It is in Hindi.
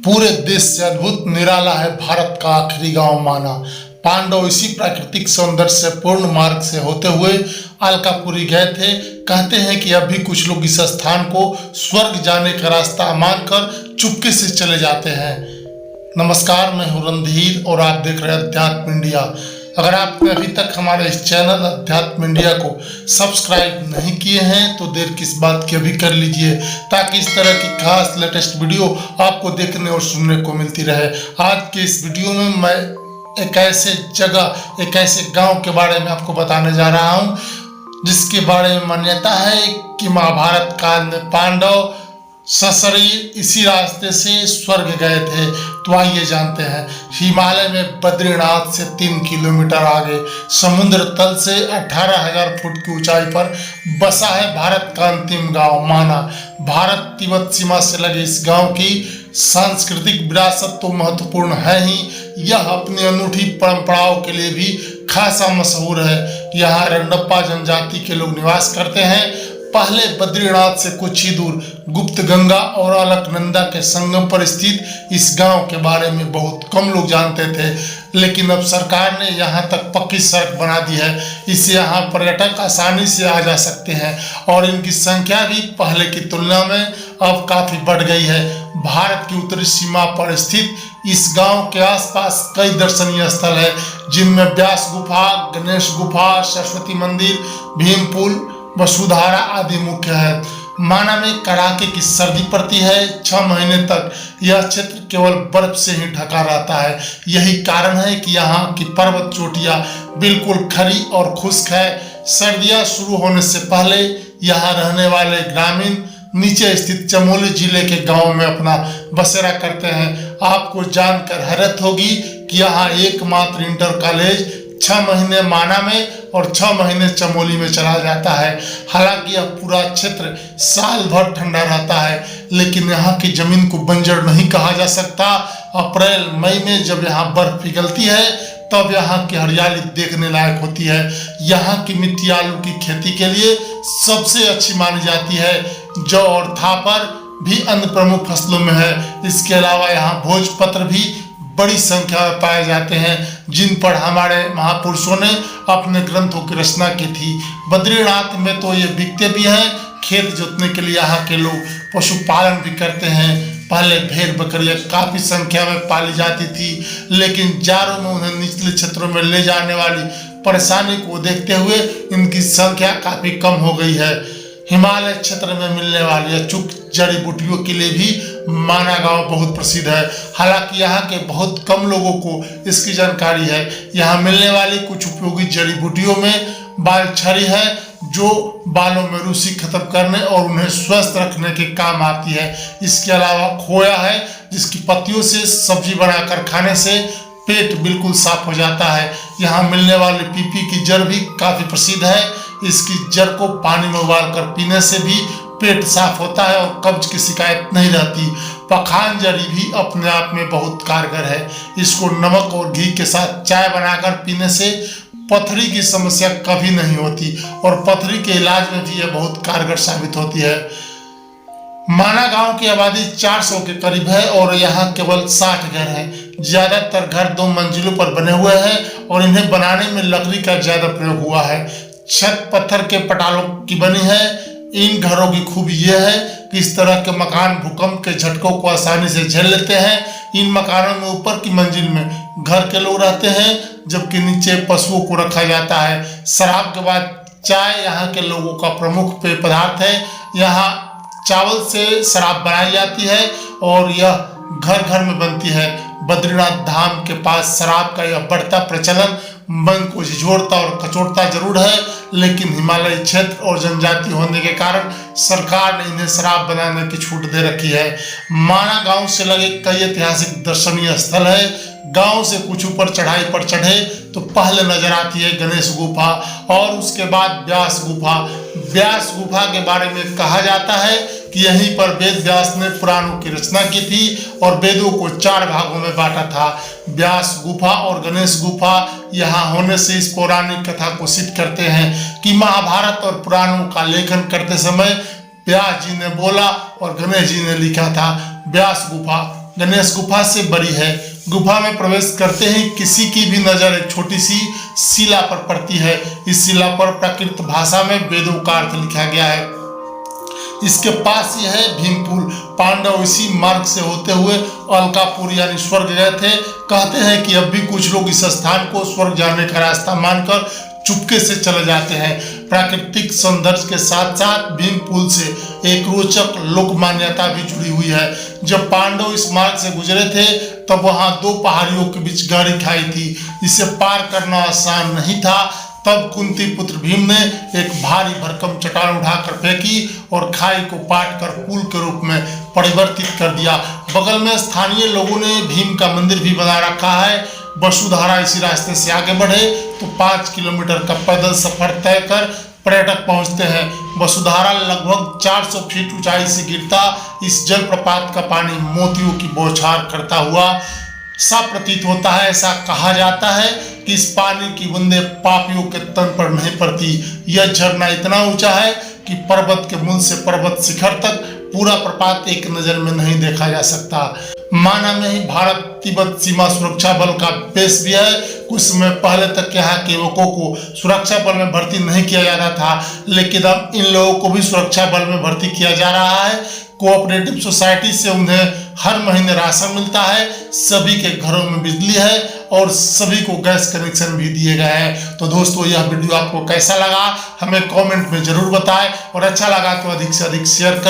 पूरे देश से अद्भुत निराला है भारत का आखिरी गांव माना। पांडव इसी प्राकृतिक सौंदर्य से पूर्ण मार्ग से होते हुए अलकापुरी गए थे। कहते हैं कि अभी कुछ लोग इस स्थान को स्वर्ग जाने का रास्ता मानकर चुपके से चले जाते हैं। नमस्कार, मैं हूं रणधीर और आप देख रहे हैं अध्यात्म इंडिया। अगर आपने अभी तक हमारे इस चैनल अध्यात्म इंडिया को सब्सक्राइब नहीं किए हैं तो देर किस बात की, अभी कर लीजिए ताकि इस तरह की खास लेटेस्ट वीडियो आपको देखने और सुनने को मिलती रहे। आज के इस वीडियो में मैं एक ऐसे जगह, एक ऐसे गांव के बारे में आपको बताने जा रहा हूं जिसके बारे में मान्यता है कि महाभारत काल में पांडव सशरीर इसी रास्ते से स्वर्ग गए थे। तो आइए जानते हैं। हिमालय में बद्रीनाथ से 3 किलोमीटर आगे समुद्र तल से 18,000 फुट की ऊंचाई पर बसा है भारत का अंतिम गांव माना। भारत तिब्बत सीमा से लगे इस गांव की सांस्कृतिक विरासत तो महत्वपूर्ण है ही, यह अपनी अनूठी परंपराओं के लिए भी खासा मशहूर है। यहाँ रंडप्पा जनजाति के लोग निवास करते हैं। पहले बद्रीनाथ से कुछ ही दूर गुप्त गंगा और अलकनंदा के संगम पर स्थित इस गांव के बारे में बहुत कम लोग जानते थे, लेकिन अब सरकार ने यहां तक पक्की सड़क बना दी है। इससे यहां पर्यटक आसानी से आ जा सकते हैं और इनकी संख्या भी पहले की तुलना में अब काफी बढ़ गई है। भारत की उत्तरी सीमा पर स्थित इस गांव के आसपास कई दर्शनीय स्थल है, जिनमें व्यास गुफा, गणेश गुफा, सरस्वती मंदिर, भीम पुल, वसुधारा आदि मुख्य है। माना में कड़ाके की सर्दी पड़ती है। 6 महीने तक यह क्षेत्र केवल बर्फ से ही ढका रहता है। यही कारण है कि यहाँ की पर्वत चोटियाँ बिल्कुल खड़ी और खुश्क है। सर्दियाँ शुरू होने से पहले यहाँ रहने वाले ग्रामीण नीचे स्थित चमोली जिले के गांव में अपना बसेरा करते हैं। आपको जानकर हैरत होगी कि यहाँ एकमात्र इंटर कॉलेज 6 महीने माना में और 6 महीने चमोली में चला जाता है। हालांकि यह पूरा क्षेत्र साल भर ठंडा रहता है, लेकिन यहाँ की जमीन को बंजर नहीं कहा जा सकता। अप्रैल मई में जब यहाँ बर्फ पिघलती है तब यहाँ की हरियाली देखने लायक होती है। यहाँ की मिट्टी आलू की खेती के लिए सबसे अच्छी मानी जाती है। जौ और थापर भी अन्य प्रमुख फसलों में है। इसके अलावा यहाँ भोजपत्र भी बड़ी संख्या में पाए जाते हैं, जिन पर हमारे महापुरुषों ने अपने ग्रंथों की रचना की थी। बद्रीनाथ में तो ये बिकते भी हैं। खेत जोतने के लिए यहाँ के लोग पशुपालन भी करते हैं। पहले भेड़ बकरियां काफी संख्या में पाली जाती थी, लेकिन जाड़ों में उन्हें निचले क्षेत्रों में ले जाने वाली परेशानी को देखते हुए इनकी संख्या काफी कम हो गई है। हिमालय क्षेत्र में मिलने वाली अचूक जड़ी बूटियों के लिए भी माना गांव बहुत प्रसिद्ध है। हालांकि यहाँ के बहुत कम लोगों को इसकी जानकारी है। यहाँ मिलने वाली कुछ उपयोगी जड़ी बूटियों में बालछड़ी है, जो बालों में रूसी खत्म करने और उन्हें स्वस्थ रखने के काम आती है। इसके अलावा खोया है, जिसकी पत्तियों से सब्जी बनाकर खाने से पेट बिल्कुल साफ हो जाता है। यहाँ मिलने वाली पीपी की जड़ भी काफी प्रसिद्ध है। इसकी जड़ को पानी में उबालकर पीने से भी पेट साफ होता है और कब्ज की शिकायत नहीं रहती। पखान जड़ी भी अपने आप में बहुत कारगर है। इसको नमक और घी के साथ चाय बनाकर पीने से पथरी की समस्या कभी नहीं होती और पथरी के इलाज में भी यह बहुत कारगर साबित होती है। माना गांव की आबादी 400 के करीब है और यहाँ केवल 60 घर हैं। ज्यादातर घर 2 मंजिलों पर बने हुए हैं और इन्हें बनाने में लकड़ी का ज्यादा प्रयोग हुआ है। छत पत्थर के पटालों की बनी है। इन घरों की खूबी यह है कि इस तरह के मकान भूकंप के झटकों को आसानी से झेल लेते हैं। इन मकानों में ऊपर की मंजिल में घर के लोग रहते हैं, जबकि नीचे पशुओं को रखा जाता है। शराब के बाद चाय यहाँ के लोगों का प्रमुख पेय पदार्थ है। यहाँ चावल से शराब बनाई जाती है और यह घर घर में बनती है। बद्रीनाथ धाम के पास शराब का यह बढ़ता प्रचलन मन को झिझोड़ता और कचोटता जरूर है, लेकिन हिमालयी क्षेत्र और जनजाति होने के कारण सरकार ने इन्हें शराब बनाने की छूट दे रखी है। माना गांव से लगे कई ऐतिहासिक दर्शनीय स्थल है। गांव से कुछ ऊपर चढ़ाई पर चढ़े तो पहले नजर आती है गणेश गुफा और उसके बाद व्यास गुफा। व्यास गुफा के बारे में कहा जाता है कि यहीं पर वेद व्यास ने पुराणों की रचना की थी और वेदों को 4 भागों में बांटा था। व्यास गुफा और गणेश गुफा यहाँ होने से इस पौराणिक कथा को सिद्ध करते हैं कि महाभारत और पुराणों का लेखन करते समय व्यास जी ने बोला और गणेश जी ने लिखा था। व्यास गुफा गणेश गुफा से बड़ी है। गुफा में प्रवेश करते ही किसी की भी नजर एक छोटी सी शिला पर पड़ती है। इस शिला पर प्राकृत भाषा में वेदों का अर्थ लिखा गया है। इसके पास ही है भीमपुल। पांडव इसी मार्ग से होते हुए अलकापुर यानी स्वर्ग गए थे। कहते हैं कि अब भी कुछ लोग इस स्थान को स्वर्ग जाने का रास्ता मानकर चुपके से चले जाते हैं। प्राकृतिक सौंदर्य के साथ साथ भीमपुल से एक रोचक लोक मान्यता भी जुड़ी हुई है। जब पांडव इस मार्ग से गुजरे थे तब वहां दो पहाड़ियों के बीच गहरी खाई थी। इसे पार करना आसान नहीं था। तब कुंती पुत्र भीम ने एक भारी भरकम चट्टान उठाकर फेंकी और खाई को पाट कर पुल के रूप में परिवर्तित कर दिया। बगल में स्थानीय लोगों ने भीम का मंदिर भी बना रखा है। वसुधारा इसी रास्ते से आगे बढ़े तो 5 किलोमीटर का पैदल सफर तय कर पर्यटक पहुंचते हैं। वसुधारा लगभग 400 फीट ऊंचाई से गिरता इस जलप्रपात का पानी मोतियों की बौछार करता हुआ सा प्रतीत होता है। ऐसा कहा जाता है कि इस पानी की बूंदें पापियों के तन पर नहीं पड़ती। यह झरना इतना ऊंचा है कि पर्वत के मूल से पर्वत शिखर तक पूरा प्रपात एक नजर में नहीं देखा जा सकता। माना में ही भारत तिब्बत सीमा सुरक्षा बल का बेस भी है। कुछ समय पहले तक यहाँ के युवकों को सुरक्षा बल में भर्ती नहीं किया जाता था, लेकिन अब इन लोगों को भी सुरक्षा बल में भर्ती किया जा रहा है। कोऑपरेटिव सोसाइटी से उन्हें हर महीने राशन मिलता है। सभी के घरों में बिजली है और सभी को गैस कनेक्शन भी दिए गए हैं। तो दोस्तों, यह वीडियो आपको कैसा लगा हमें कमेंट में जरूर बताएं और अच्छा लगा तो अधिक से अधिक शेयर करें।